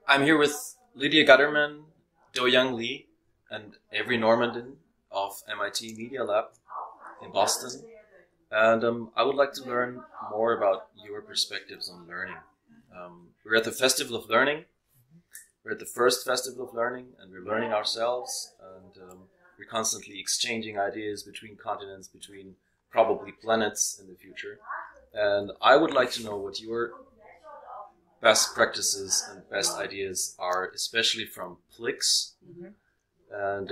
I'm here with Lydia Guterman, Doyung Lee, and Avery Normandin of MIT Media Lab in Boston. And I would like to learn more about your perspectives on learning. We're at the Festival of Learning. We're at the first Festival of Learning, and we're learning ourselves. And we're constantly exchanging ideas between continents, between probably planets in the future. And I would like to know what your best practices and best ideas are, especially from PLIX. And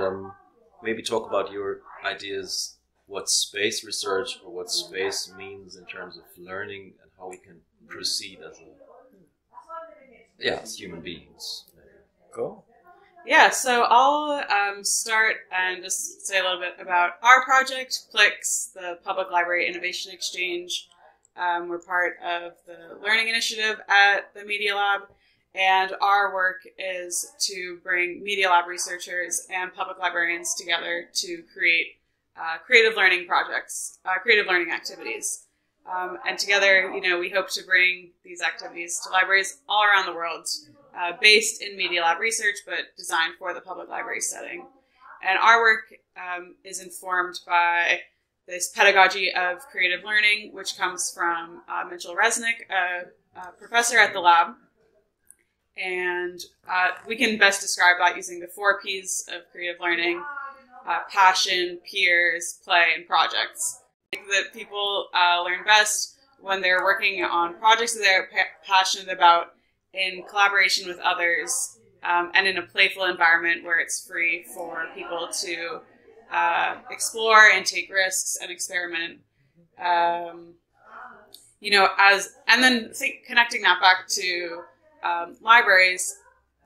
maybe talk about your ideas, what space research or what space means in terms of learning and how we can proceed as human beings. Cool. Yeah, so I'll start and just say a little bit about our project, PLIX, the Public Library Innovation Exchange. We're part of the Learning Initiative at the Media Lab, and our work is to bring Media Lab researchers and public librarians together to create creative learning projects, creative learning activities. And together, we hope to bring these activities to libraries all around the world, based in Media Lab research, but designed for the public library setting. And our work is informed by this pedagogy of creative learning, which comes from Mitchell Resnick, a professor at the lab. And we can best describe that using the 4 Ps of creative learning: passion, peers, play, and projects. I think that people learn best when they're working on projects that they're passionate about in collaboration with others, and in a playful environment where it's free for people to explore and take risks and experiment. Connecting that back to libraries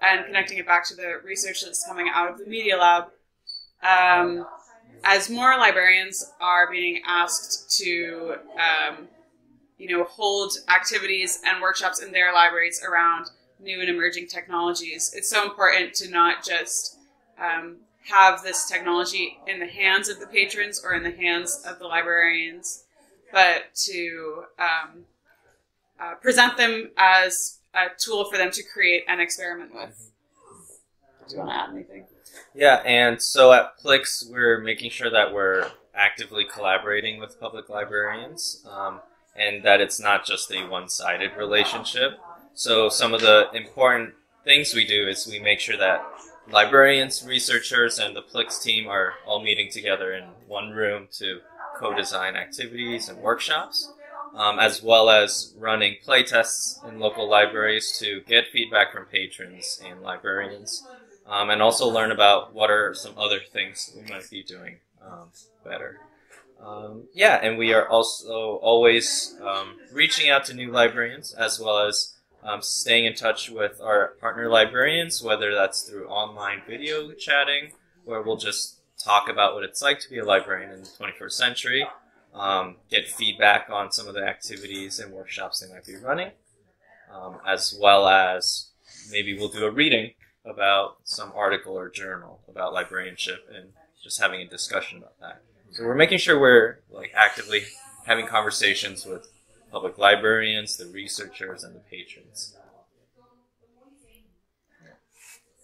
and connecting it back to the research that's coming out of the Media Lab. As more librarians are being asked to, hold activities and workshops in their libraries around new and emerging technologies, it's so important to not just have this technology in the hands of the patrons or in the hands of the librarians, but to present them as a tool for them to create and experiment with. Do you want to add anything? Yeah, and so at PLIX, we're making sure that we're actively collaborating with public librarians, and that it's not just a one-sided relationship. So some of the important things we do is we make sure that librarians, researchers, and the PLIX team are all meeting together in one room to co-design activities and workshops, as well as running playtests in local libraries to get feedback from patrons and librarians, and also learn about what are some other things we might be doing better. And we are also always reaching out to new librarians, as well as staying in touch with our partner librarians, whether that's through online video chatting, where we'll just talk about what it's like to be a librarian in the 21st century, get feedback on some of the activities and workshops they might be running, as well as maybe we'll do a reading about some article or journal about librarianship and just having a discussion about that. So we're making sure we're actively having conversations with public librarians, the researchers, and the patrons.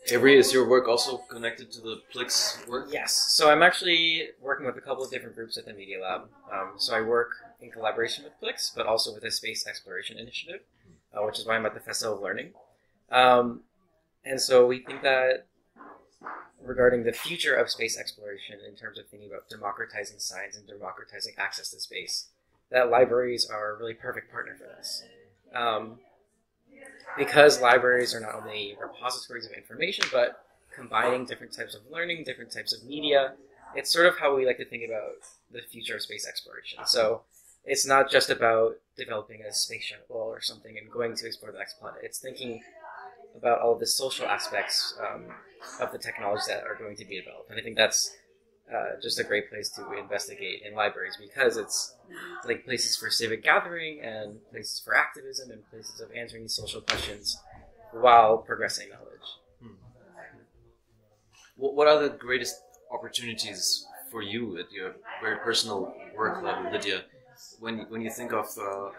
Avery, is your work also connected to the PLIX work? Yes. So I'm actually working with a couple of different groups at the Media Lab. So I work in collaboration with PLIX, but also with the Space Exploration Initiative, which is why I'm at the Festival of Learning. And so we think that regarding the future of space exploration in terms of thinking about democratizing science and democratizing access to space, that libraries are a really perfect partner for this. Because libraries are not only repositories of information, but combining different types of learning, different types of media, it's sort of how we like to think about the future of space exploration. So it's not just about developing a space shuttle or something and going to explore the next planet. It's thinking about all of the social aspects of the technologies that are going to be developed. And I think that's just a great place to investigate in libraries, because it's like places for civic gathering and places for activism and places of answering these social questions while progressing knowledge. What are the greatest opportunities for you at your very personal work level, Lydia, when you think of a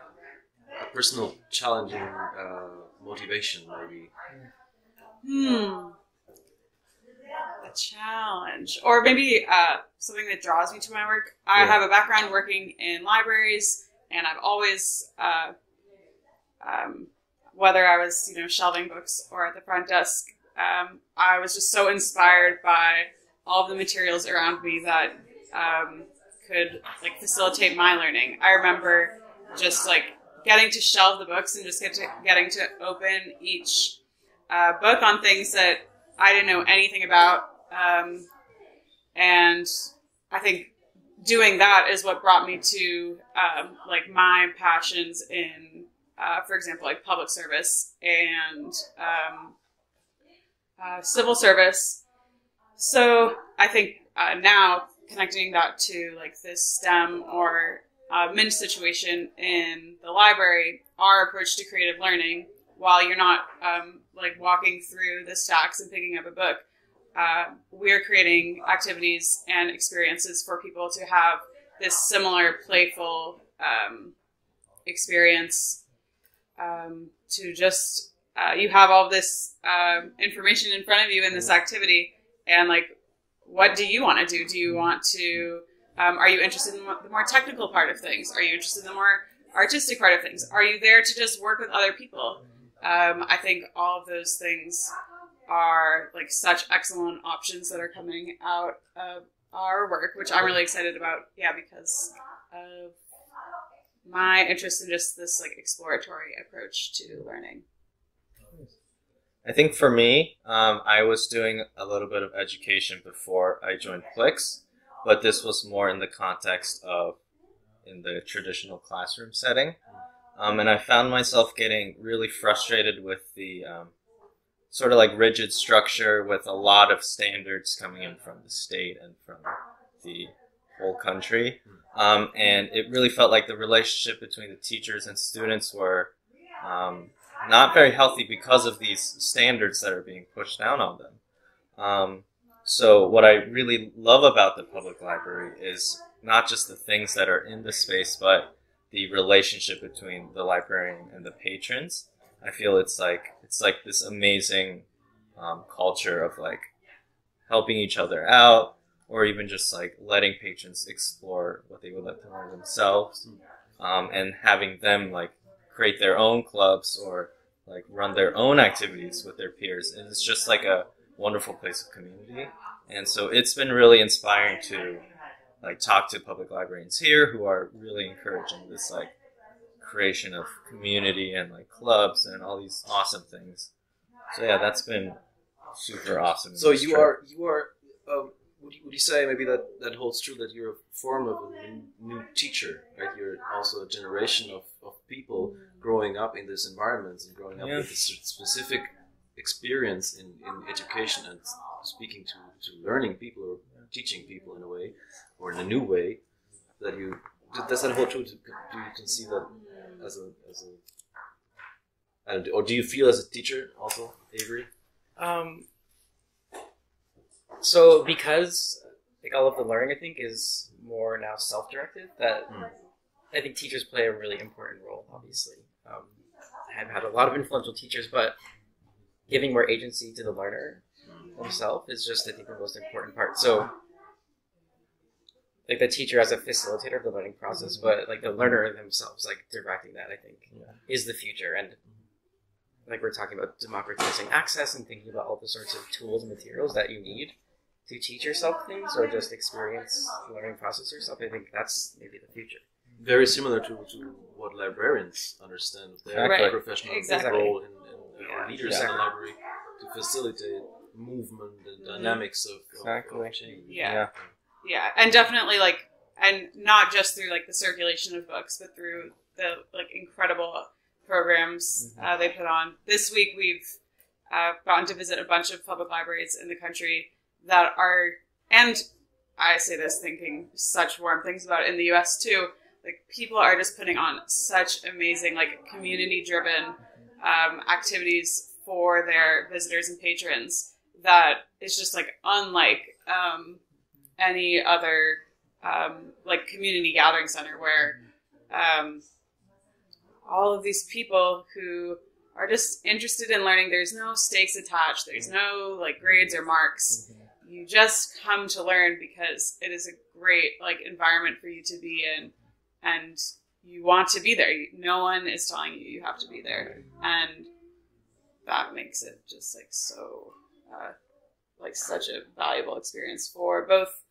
personal challenging motivation, maybe? A challenge, or maybe something that draws me to my work. I have a background working in libraries, and I've always, whether I was shelving books or at the front desk, I was just so inspired by all of the materials around me that could facilitate my learning. I remember just getting to shelve the books and just getting to open each book on things that I didn't know anything about. And I think doing that is what brought me to my passions in, for example, public service and civil service. So I think now connecting that to this STEM or MINT situation in the library, our approach to creative learning, while you're not walking through the stacks and picking up a book, we're creating activities and experiences for people to have this similar playful experience, to just you have all this information in front of you in this activity, and what do you want to do? Do you want to are you interested in the more technical part of things? Are you interested in the more artistic part of things? Are you there to just work with other people? I think all of those things are such excellent options that are coming out of our work, which I'm really excited about, because of my interest in just this exploratory approach to learning. I think for me, I was doing a little bit of education before I joined PLIX, but this was more in the context of in the traditional classroom setting. And I found myself getting really frustrated with the sort of rigid structure with a lot of standards coming in from the state and from the whole country. And it really felt like the relationship between the teachers and students were not very healthy because of these standards that are being pushed down on them. So what I really love about the public library is not just the things that are in the space, but the relationship between the librarian and the patrons. I feel it's this amazing culture of helping each other out, or even just letting patrons explore what they would like to learn themselves, and having them create their own clubs or run their own activities with their peers. And it's just a wonderful place of community. And so it's been really inspiring to talk to public librarians here who are really encouraging this creation of community and clubs and all these awesome things. So yeah, that's been super awesome. So you are would you say maybe that holds true, that you're a form of a new teacher, right? You're also a generation of people growing up in this environment and growing up with this specific experience in education and speaking to learning people or teaching people in a way or in a new way. Does that hold true? Do you conceive that as a or do you feel as a teacher also, Avery? So because all of the learning, I think, is more now self-directed, that I think teachers play a really important role, obviously. I've had a lot of influential teachers, but giving more agency to the learner himself is just, I think, the most important part. So the teacher as a facilitator of the learning process, but the learner themselves, directing that, I think, is the future. And we're talking about democratizing access and thinking about all the sorts of tools and materials that you need to teach yourself things or just experience the learning process yourself. I think that's maybe the future. Very similar to what librarians understand their professional role in leaders in the library, to facilitate movement and dynamics of change. Yeah, and definitely and not just through the circulation of books, but through the incredible programs they put on. This week we've gotten to visit a bunch of public libraries in the country that are, and I say this thinking such warm things about it in the US too, people are just putting on such amazing community-driven activities for their visitors and patrons that it's just unlike any other community gathering center where all of these people who are just interested in learning. There's no stakes attached. There's no like grades or marks. You just come to learn because it is a great like environment for you to be in, and you want to be there. No one is telling you you have to be there, and that makes it just like so like such a valuable experience for both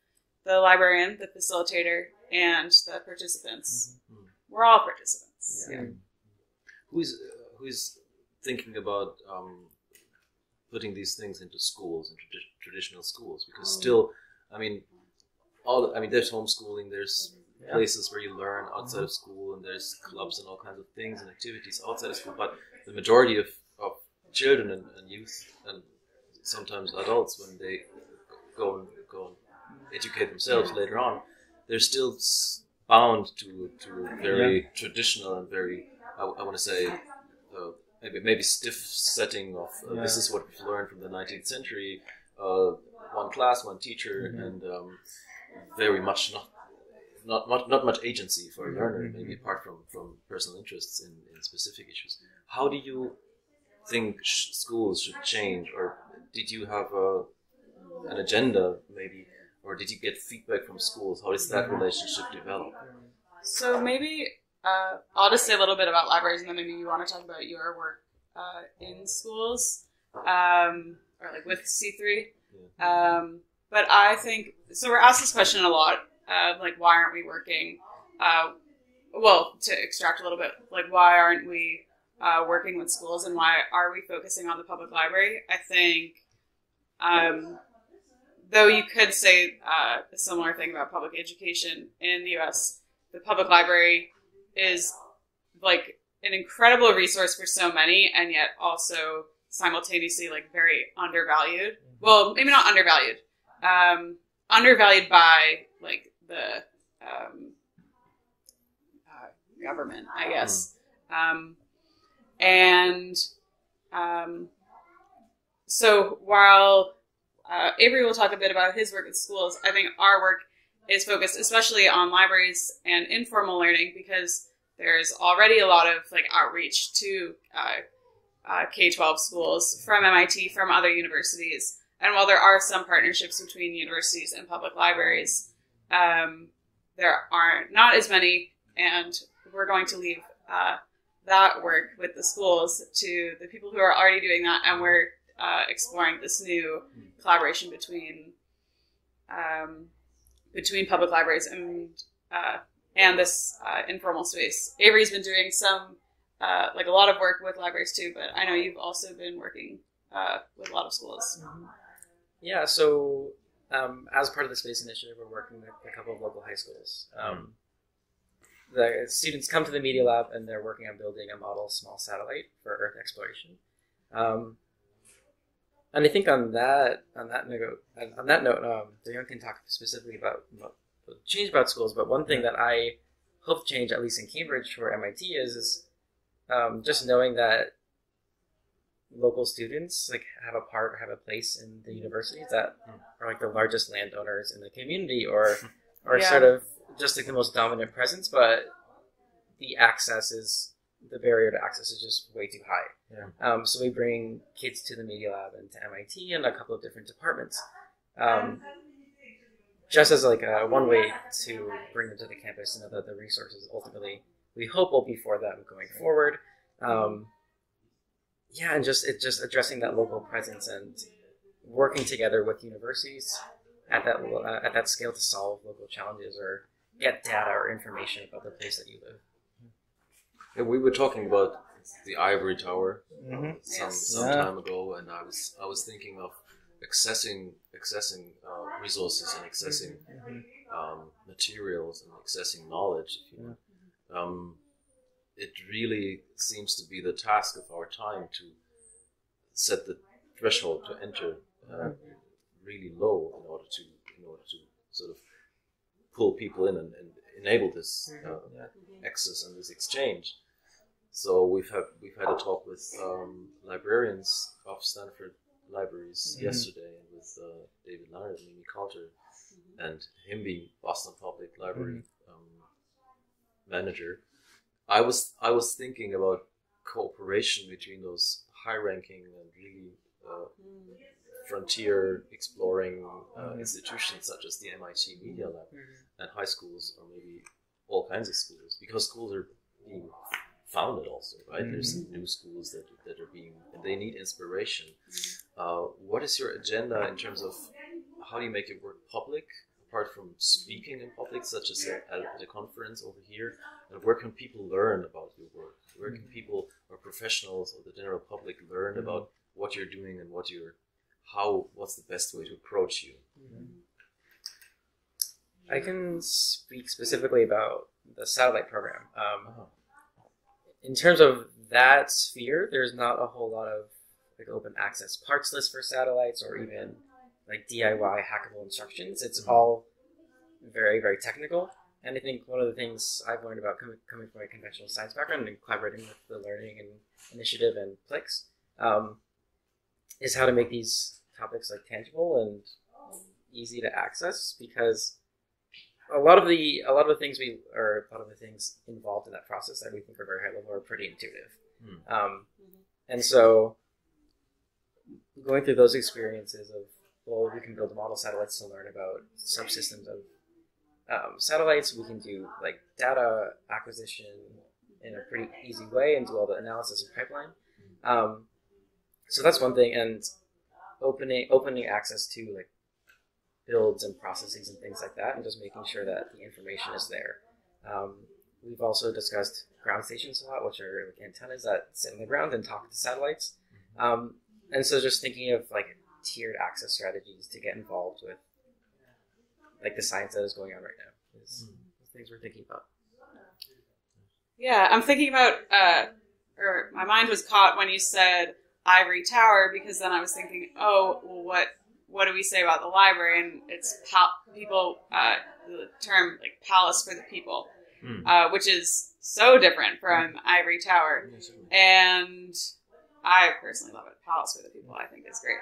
the librarian, the facilitator, and the participants. We're all participants. Yeah. Who's thinking about putting these things into schools, into traditional schools? Because still, I mean, there's homeschooling, there's places where you learn outside of school, and there's clubs and all kinds of things and activities outside of school. But the majority of children and youth, and sometimes adults, when they go and educate themselves later on, they're still bound to a very traditional and very, I want to say, maybe stiff setting of this is what we've learned from the 19th century, one class, one teacher, and very much not much agency for a learner, maybe apart from personal interests in specific issues. How do you think schools should change, or did you have an agenda maybe, or did you get feedback from schools? How does that relationship develop? So maybe I'll just say a little bit about libraries, and then maybe you want to talk about your work in schools, or like with C3. But I think, so we're asked this question a lot, like why aren't we working, well, to extract a little bit, like why aren't we working with schools, and why are we focusing on the public library? I think, though you could say a similar thing about public education in the US, the public library is like an incredible resource for so many, and yet also simultaneously like very undervalued. Well, maybe not undervalued. Undervalued by like the government, I guess. So while Avery will talk a bit about his work at schools, I think our work is focused especially on libraries and informal learning, because there's already a lot of like outreach to K-12 schools from MIT, from other universities. And while there are some partnerships between universities and public libraries, there are not as many, and we're going to leave that work with the schools to the people who are already doing that, and we're exploring this new collaboration between public libraries and this informal space. Avery's been doing some like a lot of work with libraries too, but I know you've also been working with a lot of schools. Yeah, so as part of the Space Initiative, we're working with a couple of local high schools. The students come to the Media Lab, and they're working on building a model small satellite for Earth exploration. And I think on that note, Doyung can talk specifically about change about schools. But one thing that I hope to change, at least in Cambridge for MIT, is just knowing that local students like have a place in the universities that are like the largest landowners in the community, or sort of just like the most dominant presence, but the barrier to access is just way too high. So we bring kids to the Media Lab and to MIT and a couple of different departments, just as like one way to bring them to the campus and know that the resources ultimately we hope will be for them going forward. And just addressing that local presence and working together with universities at that scale to solve local challenges or get data or information about the place that you live. Yeah, we were talking about the Ivory Tower some time ago, and I was thinking of accessing resources and accessing materials and accessing knowledge. If you know. It really seems to be the task of our time to set the threshold to enter really low in order to sort of pull people in and enable this access and this exchange. So we've had a talk with librarians of Stanford libraries yesterday, with David Leonard and Mimi Coulter, and him being Boston Public Library manager. I was thinking about cooperation between those high-ranking and really frontier exploring institutions such as the MIT Media Lab and high schools, or maybe all kinds of schools, because schools are being founded also, right? There's new schools that are being, and they need inspiration. What is your agenda in terms of how do you make your work public, apart from speaking in public, such as at a conference over here? And where can people learn about your work? Where can people or professionals or the general public learn about what you're doing and what's the best way to approach you? I can speak specifically about the satellite program. In terms of that sphere, there's not a whole lot of like open access parts lists for satellites or even like DIY hackable instructions. It's all very, very technical. And I think one of the things I've learned about coming from a conventional science background and collaborating with the Learning and Initiative and PLIX is how to make these topics like tangible and easy to access, because a lot of the things involved in that process that we think are very high level are pretty intuitive. And so going through those experiences of, well, we can build model satellites to learn about subsystems of satellites. We can do like data acquisition in a pretty easy way and do all the analysis and pipeline. So that's one thing, and opening access to like builds and processes and things like that, and just making sure that the information is there. We've also discussed ground stations a lot, which are like antennas that sit in the ground and talk to satellites. And so just thinking of like tiered access strategies to get involved with like the science that is going on right now is things we're thinking about. Yeah, I'm thinking about, or my mind was caught when you said Ivory Tower, because then I was thinking, oh, well, what do we say about the library? And it's people, the term like palace for the people, which is so different from Ivory Tower. And I personally love it. Palace for the people, I think, is great.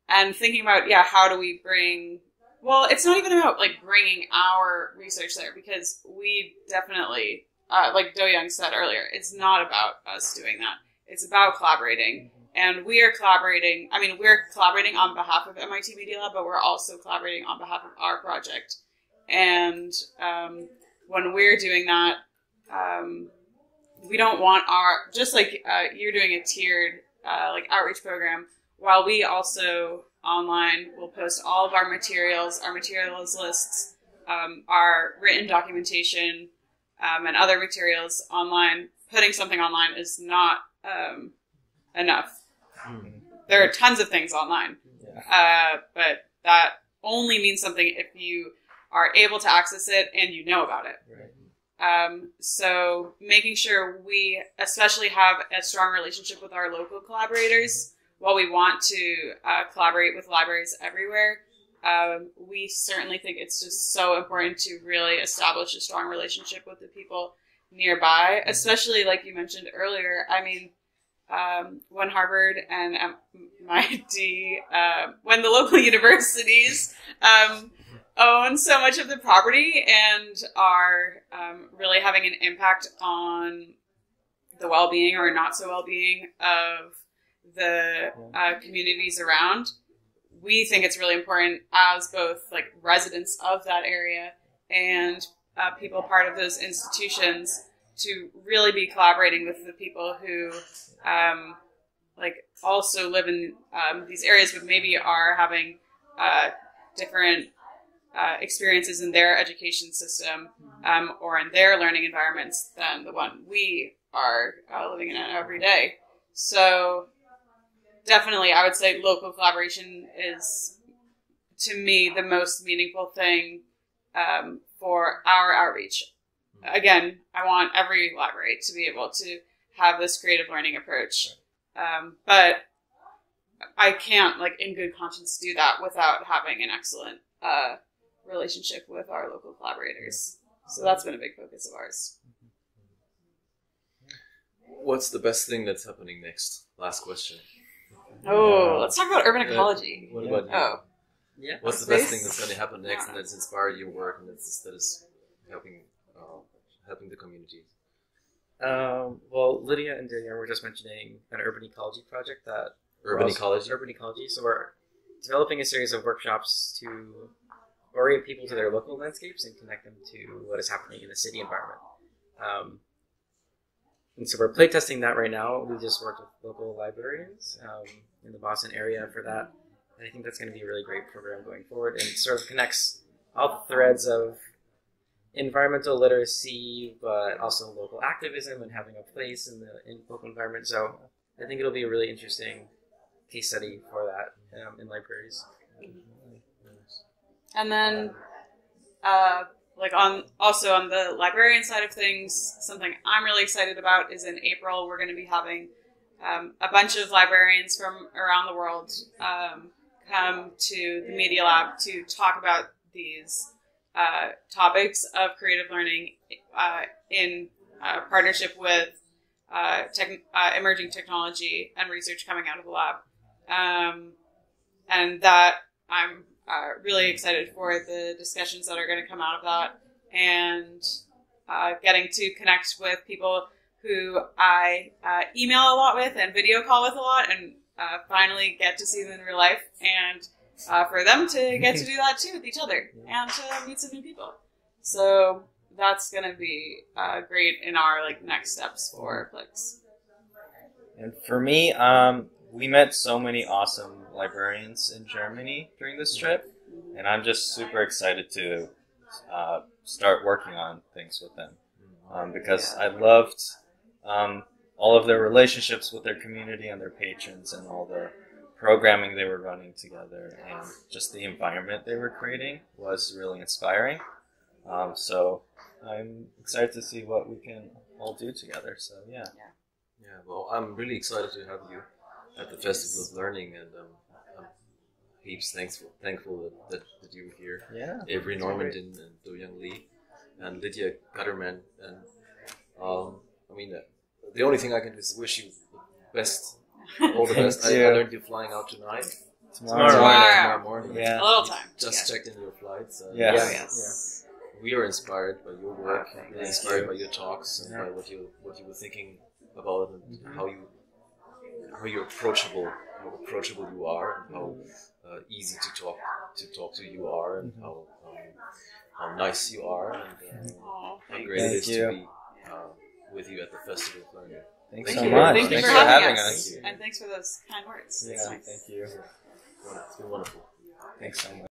And thinking about, how do we bring, well, it's not even about like bringing our research there, because we definitely, like Doyung said earlier, it's not about us doing that. It's about collaborating. And we are collaborating, we're collaborating on behalf of MIT Media Lab, but we're also collaborating on behalf of our project. And when we're doing that, we don't want just like you're doing a tiered like outreach program, while we also online will post all of our materials lists, our written documentation, and other materials online. Putting something online is not enough. There are tons of things online, but that only means something if you are able to access it and you know about it. So making sure we especially have a strong relationship with our local collaborators. While we want to collaborate with libraries everywhere, we certainly think it's just so important to really establish a strong relationship with the people nearby, especially like you mentioned earlier. When Harvard and MIT, when the local universities own so much of the property and are really having an impact on the well-being or not so well-being of the communities around, we think it's really important as both like residents of that area and people part of those institutions to really be collaborating with the people who like also live in these areas, but maybe are having different experiences in their education system or in their learning environments than the one we are living in every day. So definitely, I would say local collaboration is, to me, the most meaningful thing for our outreach. Again, I want every library to be able to have this creative learning approach. But I can't, like, in good conscience do that without having an excellent relationship with our local collaborators. So that's been a big focus of ours. What's the best thing that's happening next? Last question. Oh, let's talk about urban ecology. What about you? Oh. Yeah. What's the best thing that's going to happen next and that's inspired your work and that is helping the community? Well, Lydia and Doyung were just mentioning an urban ecology project that Urban ecology? Urban ecology. So we're developing a series of workshops to orient people to their local landscapes and connect them to what is happening in the city environment. And so we're playtesting that right now. We just worked with local librarians in the Boston area for that. And I think that's going to be a really great program going forward, and it sort of connects all the threads of environmental literacy, but also local activism and having a place in the local environment. So I think it'll be a really interesting case study for that in libraries. And then, also on the librarian side of things, something I'm really excited about is in April we're going to be having a bunch of librarians from around the world come to the Media Lab to talk about these topics of creative learning in partnership with emerging technology and research coming out of the lab. And that I'm really excited for the discussions that are going to come out of that, and getting to connect with people who I email a lot with and video call with a lot, and finally get to see them in real life, and for them to get to do that too with each other and to meet some new people. So that's going to be great in our next steps for PLIX. And for me, we met so many awesome librarians in Germany during this trip, and I'm just super excited to start working on things with them because I loved all of their relationships with their community and their patrons, and all the programming they were running together, and just the environment they were creating was really inspiring. So I'm excited to see what we can all do together. So yeah. Well, I'm really excited to have you at the Festival of Learning, and I'm heaps thankful that you were here. Yeah. Avery, Normandin, and Doyung Lee, and Lydia Guterman, and the only thing I can do is wish you the best, all the best. I learned you're flying out tonight. Tomorrow morning. Yeah. A little time. Just checked into your flight. So Yes. We are inspired by your work. Thank We're inspired by your talks and by what you were thinking about, and how you're approachable, how approachable you are, and how easy to talk to you are, and how nice you are, and how great it is to be with you at the Festival of Learning. Thanks so much. Thank you Thanks for for having having us. us. And thanks for those kind words. Yeah, That's nice. thank you. It's been wonderful. Thanks so much.